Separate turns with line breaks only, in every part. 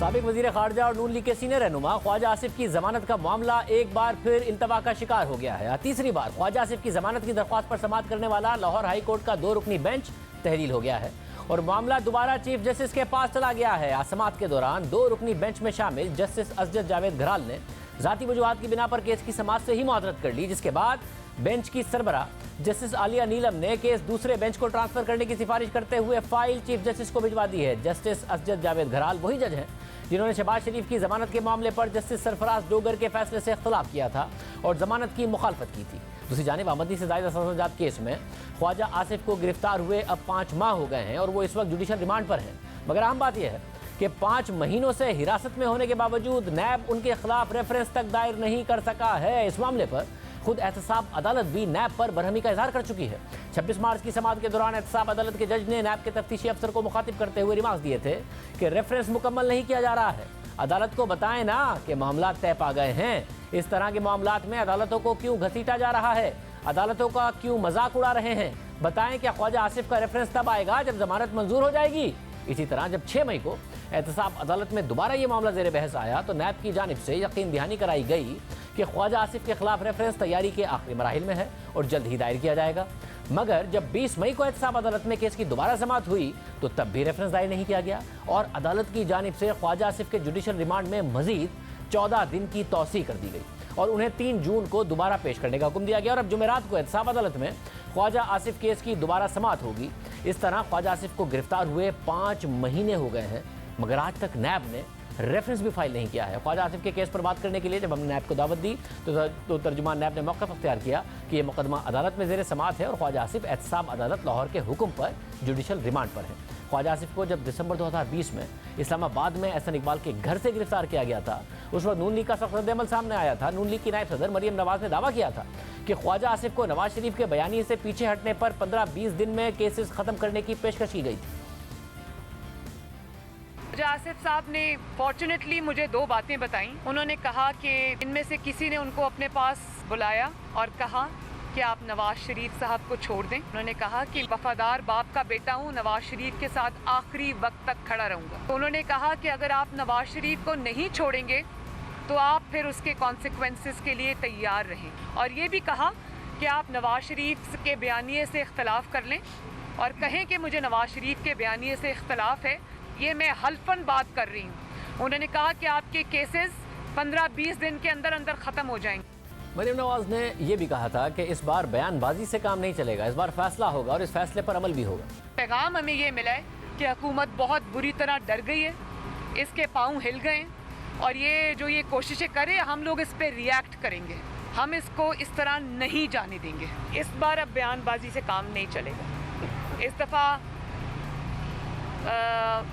साबिक वजीर खारजा और नून लीग के सीनियर रहनुमा ख्वाजा आसिफ की जमानत का मामला एक बार फिर इंतबा का शिकार हो गया है। तीसरी बार ख्वाजा आसिफ की जमानत की दरख्वास्त पर समाअत करने वाला लाहौर हाई कोर्ट का 2 रुकनी बेंच तहलील हो गया है और मामला दोबारा चीफ जस्टिस के पास चला गया है। समाअत के दौरान 2 रुकनी बेंच में शामिल जस्टिस असजद जावेद घराल ने जाती वजूहात की बिना पर केस की समाअत से ही मुआतरत कर ली, जिसके बाद बेंच की सरबरा जस्टिस आलिया नीलम ने केस दूसरे बेंच को ट्रांसफर करने की सिफारिश करते हुए फाइल चीफ जस्टिस को भिजवा दी है। जस्टिस असजद जावेद घराल वही जज हैं जिन्होंने शहबाज शरीफ की जमानत के मामले पर जस्टिस सरफराज डोगर के फैसले से इख्तलाफ किया था और जमानत की मुखालफत की थी। दूसरी जानिब आमदनी से जायद असजात केस में ख्वाजा आसिफ को गिरफ्तार हुए अब 5 माह हो गए हैं और वो इस वक्त जुडिशल रिमांड पर हैं। मगर अहम बात यह है कि 5 महीनों से हिरासत में होने के बावजूद नैब उनके खिलाफ रेफरेंस तक दायर नहीं कर सका है। इस मामले पर खुद एहतसाब अदालत भी नैब पर बरहमी का इजहार कर चुकी है। 26 मार्च की समाअत के दौरान एहतसाब अदालत के जज ने नैब के तफ्तीशी अफसर को मुखातिब करते हुए रिमार्क्स दिए थे कि रेफरेंस मुकम्मल नहीं किया जा रहा है। अदालत को बताएं ना कि मामला तय पा गए हैं। इस तरह के मामलात में अदालतों को क्यों घसीटा जा रहा है, अदालतों का क्यों मजाक उड़ा रहे हैं। बताएं कि ख्वाजा आसिफ का रेफरेंस तब आएगा जब जमानत मंजूर हो जाएगी। इसी तरह जब 6 मई को एहतसाब अदालत में दोबारा ये मामला जेर बहस आया तो नैब की जानिब से यकीन दहानी कराई गई कि ख्वाजा आसिफ के खिलाफ रेफरेंस तैयारी के आखिरी मराहिल में है और जल्द ही दायर किया जाएगा। मगर जब 20 मई को एहतसाब अदालत में केस की दोबारा समाअत हुई तो तब भी रेफरेंस दायर नहीं किया गया और अदालत की जानिब से ख्वाजा आसिफ के जुडिशल रिमांड में मजीद 14 दिन की तौसी कर दी गई और उन्हें 3 जून को दोबारा पेश करने का हुक्म दिया गया और अब जुमेरात को एहतसाब अदालत में ख्वाजा आसिफ केस की दोबारा समाअत होगी। इस तरह ख्वाजा आसिफ को गिरफ्तार हुए 5 महीने हो गए हैं मगर आज तक नैब ने रेफरेंस भी फाइल नहीं किया है। ख्वाजा आसिफ के केस पर बात करने के लिए जब हमने नैब को दावत दी तो तर्जुमान नैब ने मौक़िफ़ अख्तियार किया कि यह मुकदमा अदालत में ज़ेर समाअत है और ख्वाजा आसिफ एहतसाब अदालत लाहौर के हुक्म पर जुडिशल रिमांड पर है। ख्वाजा आसिफ को जब दिसंबर 2020 में इस्लामाबाद में एहसन इकबाल के घर से गिरफ्तार किया गया था, उस वक्त नून लीग का सख्त रद्द-ए-अमल सामने आया था। नून लीग की नायब सदर मरियम नवाज ने दावा किया था कि ख्वाजा आसिफ को नवाज शरीफ के बयानी से पीछे हटने पर 15-20 दिन में केसेस खत्म करने की पेशकश की गई थी।
ख्वाजा आसिफ साहब ने फॉर्चुनेटली मुझे 2 बातें बताई। उन्होंने कहा कि इनमें से किसी ने उनको अपने पास बुलाया और कहा कि आप नवाज शरीफ साहब को छोड़ दें। उन्होंने कहा कि वफादार बाप का बेटा हूँ, नवाज शरीफ के साथ आखिरी वक्त तक खड़ा रहूँगा। तो उन्होंने कहा कि अगर आप नवाज शरीफ को नहीं छोड़ेंगे तो आप फिर उसके कॉन्सिक्वेंसेस के लिए तैयार रहें और ये भी कहा कि आप नवाज शरीफ के बयानिए से इख्तलाफ कर लें और कहें कि मुझे नवाज शरीफ के बयानिए से इख्तलाफ है, ये मैं हल्फन बात कर रही हूँ। उन्होंने कहा कि आपके केसेस 15-20 दिन के अंदर अंदर ख़त्म हो जाएंगे।
मरियम नवाज ने यह भी कहा था कि इस बार बयानबाजी से काम नहीं चलेगा, इस बार फैसला होगा और इस फैसले पर अमल भी होगा।
पैगाम हमें ये मिला है कि हुकूमत बहुत बुरी तरह डर गई है, इसके पाँव हिल गए और ये कोशिशें करे, हम लोग इस पर रिएक्ट करेंगे। हम इसको इस तरह नहीं जाने देंगे। इस बार अब बयानबाजी से काम नहीं चलेगा। इस दफ़ा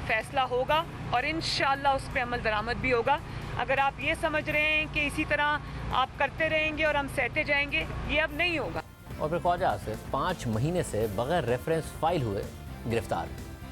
फैसला होगा और इंशाअल्लाह उस पर अमल दरामद भी होगा। अगर आप ये समझ रहे हैं कि इसी तरह आप करते रहेंगे और हम सहते जाएंगे, ये अब नहीं होगा।
और फिर ख्वाजा आसिफ 5 महीने से बगैर रेफरेंस फाइल हुए गिरफ्तार।